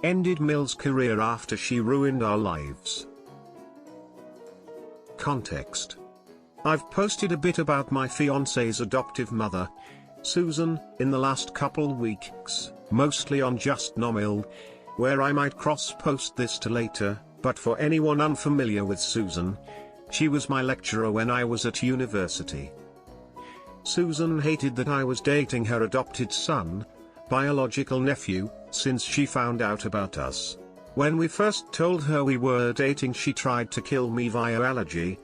ended Mill's career after she ruined our lives. Context. I've posted a bit about my fiancé's adoptive mother, Susan, in the last couple weeks, mostly on Just Nomill, where I might cross-post this to later, but for anyone unfamiliar with Susan, she was my lecturer when I was at university. Susan hated that I was dating her adopted son, biological nephew, since she found out about us. When we first told her we were dating, she tried to kill me via allergy.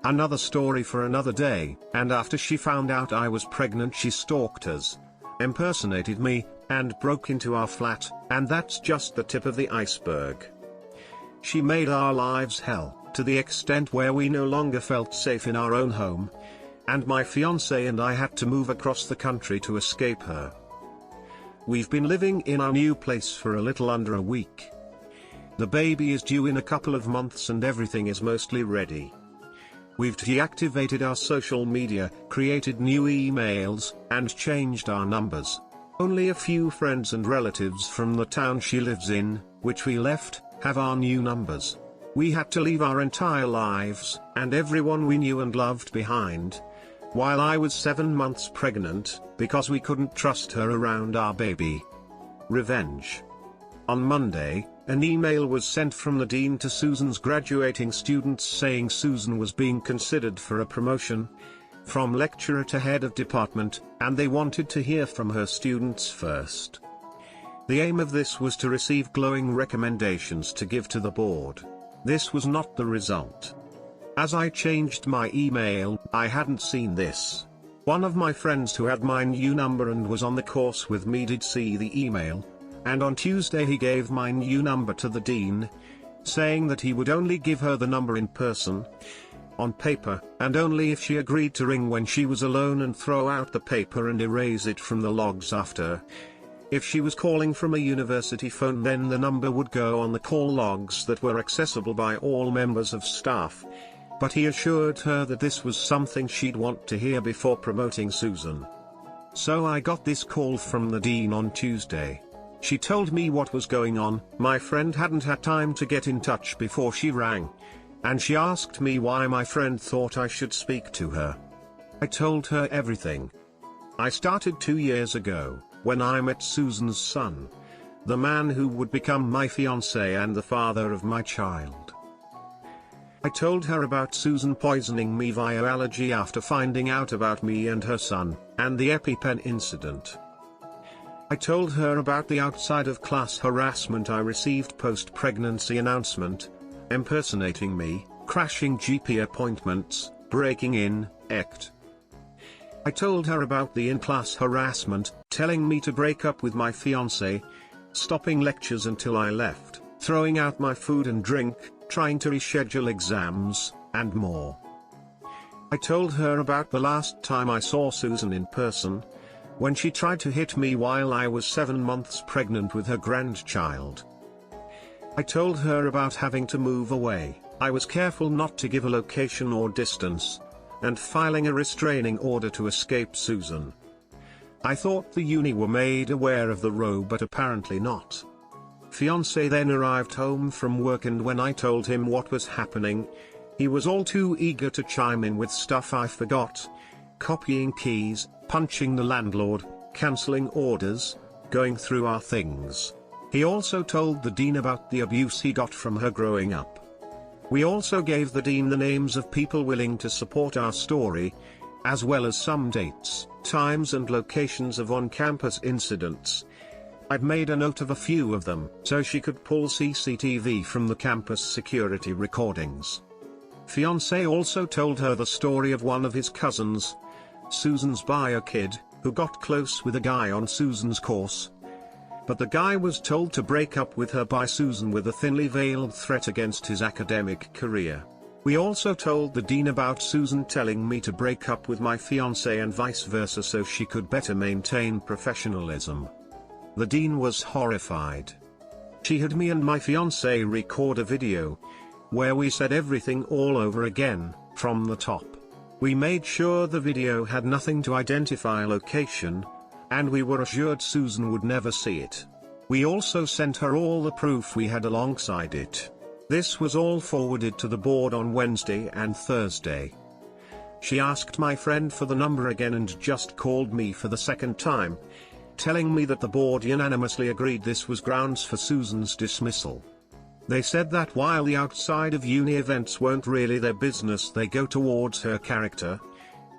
Another story for another day. And after she found out I was pregnant, she stalked us, impersonated me, and broke into our flat, and that's just the tip of the iceberg. She made our lives hell, to the extent where we no longer felt safe in our own home, and my fiancé and I had to move across the country to escape her. We've been living in our new place for a little under a week. The baby is due in a couple of months and everything is mostly ready. We've deactivated our social media, created new emails, and changed our numbers. Only a few friends and relatives from the town she lives in, which we left, have our new numbers. We had to leave our entire lives, and everyone we knew and loved behind, while I was 7 months pregnant, because we couldn't trust her around our baby. Revenge. On Monday, an email was sent from the dean to Susan's graduating students saying Susan was being considered for a promotion from lecturer to head of department, and they wanted to hear from her students first. The aim of this was to receive glowing recommendations to give to the board. This was not the result. As I changed my email, I hadn't seen this. One of my friends who had my new number and was on the course with me did see the email, and on Tuesday he gave my new number to the dean, saying that he would only give her the number in person, on paper, and only if she agreed to ring when she was alone and throw out the paper and erase it from the logs after. If she was calling from a university phone, then the number would go on the call logs that were accessible by all members of staff. But he assured her that this was something she'd want to hear before promoting Susan. So I got this call from the dean on Tuesday. She told me what was going on. My friend hadn't had time to get in touch before she rang, and she asked me why my friend thought I should speak to her. I told her everything. I started 2 years ago, when I met Susan's son, the man who would become my fiancé and the father of my child. I told her about Susan poisoning me via allergy after finding out about me and her son, and the EpiPen incident. I told her about the outside of class harassment I received post-pregnancy announcement, impersonating me, crashing GP appointments, breaking in, ect. I told her about the in-class harassment, telling me to break up with my fiancé, stopping lectures until I left, throwing out my food and drink, trying to reschedule exams, and more. I told her about the last time I saw Susan in person, when she tried to hit me while I was 7 months pregnant with her grandchild. I told her about having to move away. I was careful not to give a location or distance, and filing a restraining order to escape Susan. I thought the uni were made aware of the row, but apparently not. Fiancé then arrived home from work, and when I told him what was happening, he was all too eager to chime in with stuff I forgot, copying keys, punching the landlord, cancelling orders, going through our things. He also told the dean about the abuse he got from her growing up. We also gave the dean the names of people willing to support our story, as well as some dates, times and locations of on-campus incidents. I'd made a note of a few of them, so she could pull CCTV from the campus security recordings. Fiancé also told her the story of one of his cousins, Susan's bio kid, who got close with a guy on Susan's course. But the guy was told to break up with her by Susan with a thinly veiled threat against his academic career. We also told the dean about Susan telling me to break up with my fiancé and vice versa so she could better maintain professionalism. The dean was horrified. She had me and my fiancé record a video, where we said everything all over again, from the top. We made sure the video had nothing to identify a location, and we were assured Susan would never see it. We also sent her all the proof we had alongside it. This was all forwarded to the board on Wednesday and Thursday. She asked my friend for the number again and just called me for the second time, telling me that the board unanimously agreed this was grounds for Susan's dismissal. They said that while the outside of uni events weren't really their business, they go towards her character,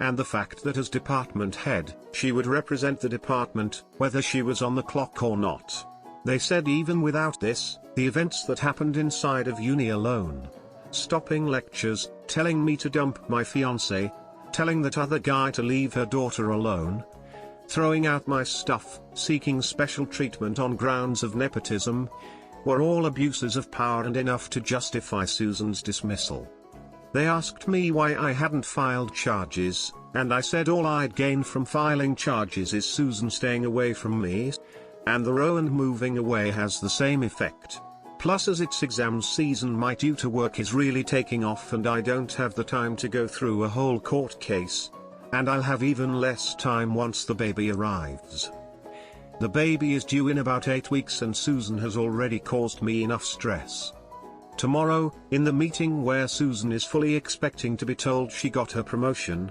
and the fact that as department head, she would represent the department, whether she was on the clock or not. They said even without this, the events that happened inside of uni alone, stopping lectures, telling me to dump my fiancé, telling that other guy to leave her daughter alone, throwing out my stuff, seeking special treatment on grounds of nepotism, were all abuses of power and enough to justify Susan's dismissal. They asked me why I hadn't filed charges, and I said all I'd gain from filing charges is Susan staying away from me, and the row and moving away has the same effect. Plus, as it's exam season, my due to work is really taking off and I don't have the time to go through a whole court case, and I'll have even less time once the baby arrives. The baby is due in about 8 weeks and Susan has already caused me enough stress. Tomorrow, in the meeting where Susan is fully expecting to be told she got her promotion,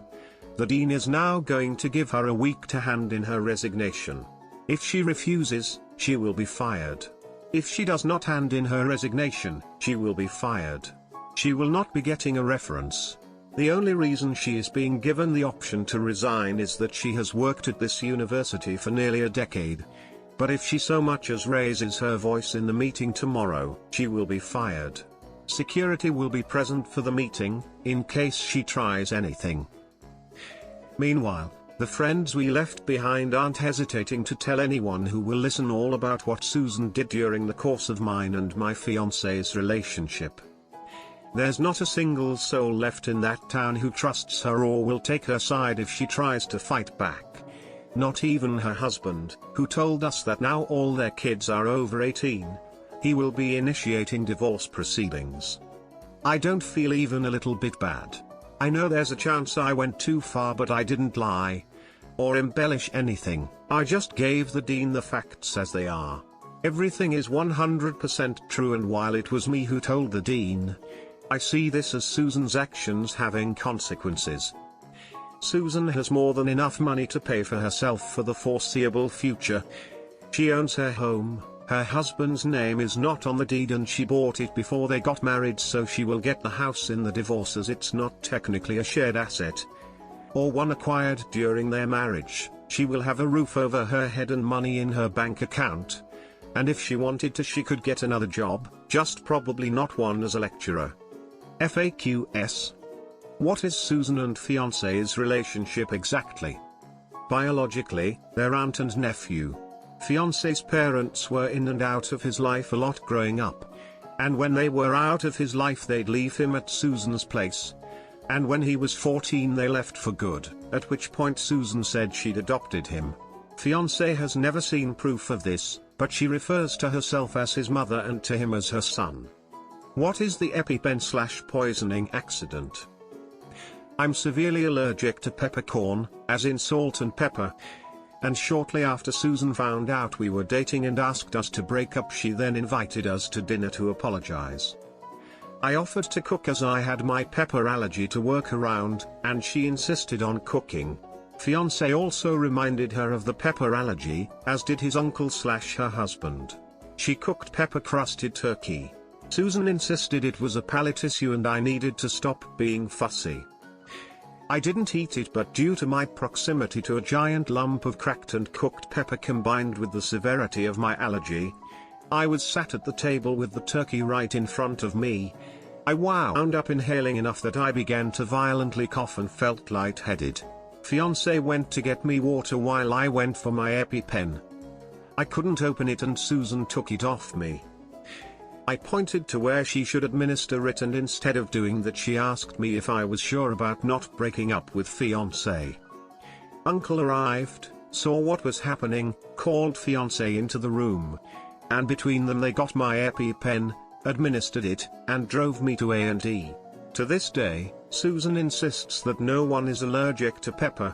the dean is now going to give her a week to hand in her resignation. If she refuses, she will be fired. If she does not hand in her resignation, she will be fired. She will not be getting a reference. The only reason she is being given the option to resign is that she has worked at this university for nearly a decade. But if she so much as raises her voice in the meeting tomorrow, she will be fired. Security will be present for the meeting, in case she tries anything. Meanwhile, the friends we left behind aren't hesitating to tell anyone who will listen all about what Susan did during the course of mine and my fiancé's relationship. There's not a single soul left in that town who trusts her or will take her side if she tries to fight back. Not even her husband, who told us that now all their kids are over 18, he will be initiating divorce proceedings. I don't feel even a little bit bad. I know there's a chance I went too far, but I didn't lie or embellish anything. I just gave the dean the facts as they are. Everything is 100% true, and while it was me who told the dean, I see this as Susan's actions having consequences. Susan has more than enough money to pay for herself for the foreseeable future. She owns her home, her husband's name is not on the deed and she bought it before they got married, so she will get the house in the divorce as it's not technically a shared asset, or one acquired during their marriage. She will have a roof over her head and money in her bank account, and if she wanted to she could get another job, just probably not one as a lecturer. FAQs. What is Susan and fiancé's relationship exactly? Biologically, they're aunt and nephew. Fiancé's parents were in and out of his life a lot growing up, and when they were out of his life they'd leave him at Susan's place, and when he was 14 they left for good, at which point Susan said she'd adopted him. Fiancé has never seen proof of this, but she refers to herself as his mother and to him as her son. What is the EpiPen/poisoning accident? I'm severely allergic to peppercorn, as in salt and pepper, and shortly after Susan found out we were dating and asked us to break up, she then invited us to dinner to apologize. I offered to cook as I had my pepper allergy to work around, and she insisted on cooking. Fiancé also reminded her of the pepper allergy, as did his uncle/her husband. She cooked pepper-crusted turkey. Susan insisted it was a palate issue and I needed to stop being fussy. I didn't eat it, but due to my proximity to a giant lump of cracked and cooked pepper combined with the severity of my allergy, I was sat at the table with the turkey right in front of me. I wound up inhaling enough that I began to violently cough and felt lightheaded. Fiancé went to get me water while I went for my EpiPen. I couldn't open it and Susan took it off me. I pointed to where she should administer it, and instead of doing that she asked me if I was sure about not breaking up with fiancé. Uncle arrived, saw what was happening, called fiancé into the room, and between them they got my EpiPen, administered it, and drove me to A&E. To this day, Susan insists that no one is allergic to pepper,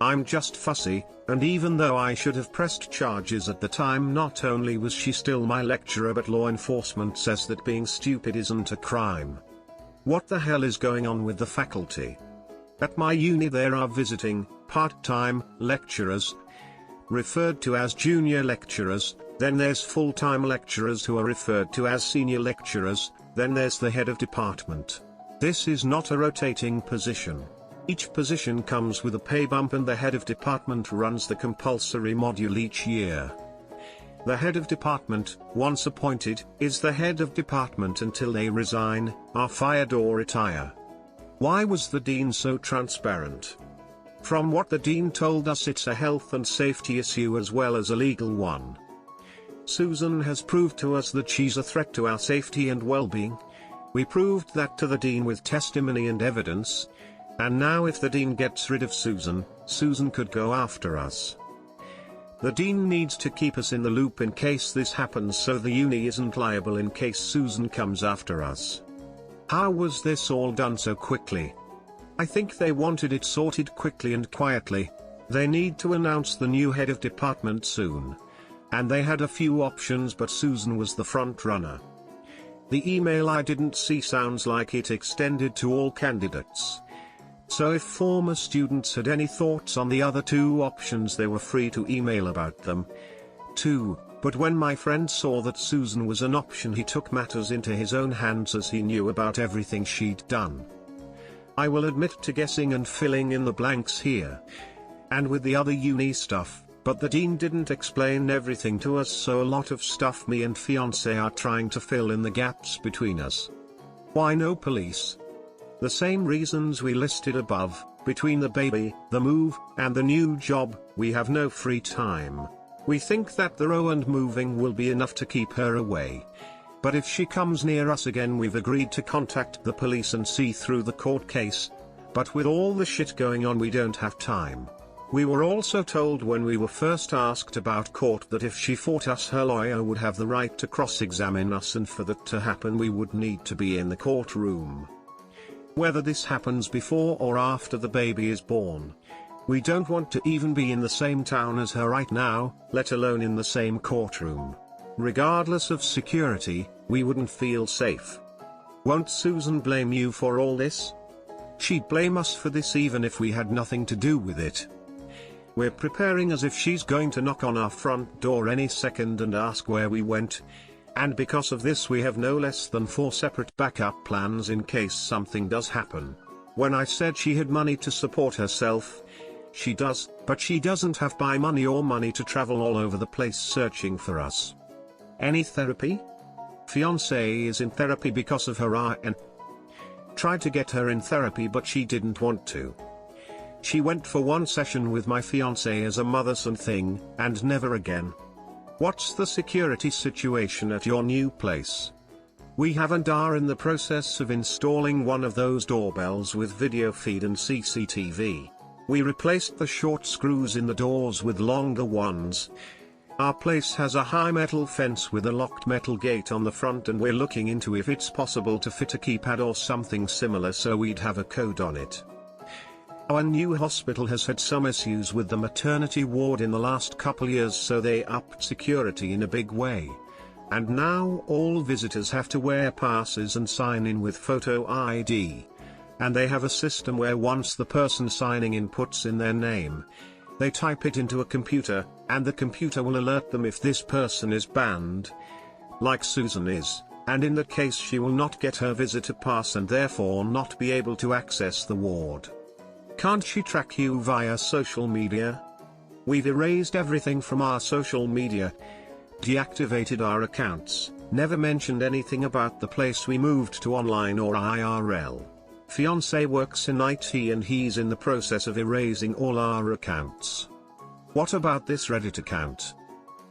I'm just fussy, and even though I should have pressed charges at the time, not only was she still my lecturer but law enforcement says that being stupid isn't a crime. What the hell is going on with the faculty? At my uni there are visiting, part-time, lecturers, referred to as junior lecturers, then there's full-time lecturers who are referred to as senior lecturers, then there's the head of department. This is not a rotating position. Each position comes with a pay bump and the head of department runs the compulsory module each year. The head of department, once appointed, is the head of department until they resign, are fired or retire. Why was the dean so transparent? From what the dean told us, it's a health and safety issue as well as a legal one. Susan has proved to us that she's a threat to our safety and well-being. We proved that to the dean with testimony and evidence. And now if the dean gets rid of Susan, Susan could go after us. The dean needs to keep us in the loop in case this happens so the uni isn't liable in case Susan comes after us. How was this all done so quickly? I think they wanted it sorted quickly and quietly. They need to announce the new head of department soon. And they had a few options but Susan was the front runner. The email I didn't see sounds like it extended to all candidates. So if former students had any thoughts on the other two options they were free to email about them too, but when my friend saw that Susan was an option he took matters into his own hands as he knew about everything she'd done. I will admit to guessing and filling in the blanks here. And with the other uni stuff, but the dean didn't explain everything to us so a lot of stuff me and fiancé are trying to fill in the gaps between us. Why no police? The same reasons we listed above, between the baby, the move, and the new job, we have no free time. We think that the row and moving will be enough to keep her away. But if she comes near us again we've agreed to contact the police and see through the court case. But with all the shit going on we don't have time. We were also told when we were first asked about court that if she fought us her lawyer would have the right to cross-examine us, and for that to happen we would need to be in the courtroom. Whether this happens before or after the baby is born. We don't want to even be in the same town as her right now, let alone in the same courtroom. Regardless of security, we wouldn't feel safe. Won't Susan blame you for all this? She'd blame us for this even if we had nothing to do with it. We're preparing as if she's going to knock on our front door any second and ask where we went. And because of this we have no less than 4 separate backup plans in case something does happen. When I said she had money to support herself, she does, but she doesn't have buy money or money to travel all over the place searching for us. Any therapy? Fiancé is in therapy because of her RN. Tried to get her in therapy but she didn't want to. She went for 1 session with my fiancé as a mother-son thing, and never again. What's the security situation at your new place? We have and are in the process of installing one of those doorbells with video feed and CCTV. We replaced the short screws in the doors with longer ones. Our place has a high metal fence with a locked metal gate on the front and we're looking into if it's possible to fit a keypad or something similar so we'd have a code on it. Our new hospital has had some issues with the maternity ward in the last couple years so they upped security in a big way. And now all visitors have to wear passes and sign in with photo ID. And they have a system where once the person signing in puts in their name, they type it into a computer, and the computer will alert them if this person is banned, like Susan is, and in that case she will not get her visitor pass and therefore not be able to access the ward. Can't she track you via social media? We've erased everything from our social media, deactivated our accounts, never mentioned anything about the place we moved to online or IRL. Fiancé works in IT and he's in the process of erasing all our accounts. What about this Reddit account?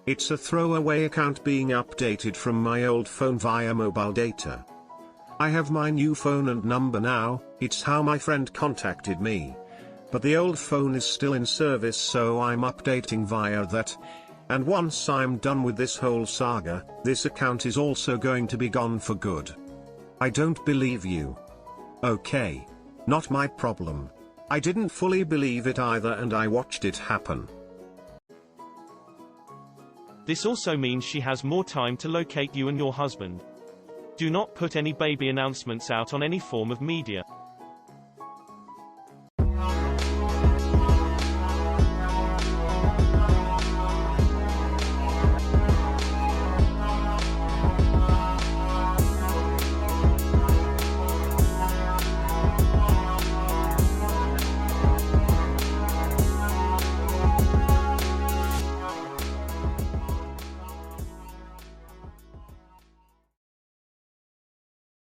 It's a throwaway account being updated from my old phone via mobile data. I have my new phone and number now, it's how my friend contacted me. But the old phone is still in service so I'm updating via that. And once I'm done with this whole saga, this account is also going to be gone for good. I don't believe you. Okay. Not my problem. I didn't fully believe it either, and I watched it happen. This also means she has more time to locate you and your husband. Do not put any baby announcements out on any form of media.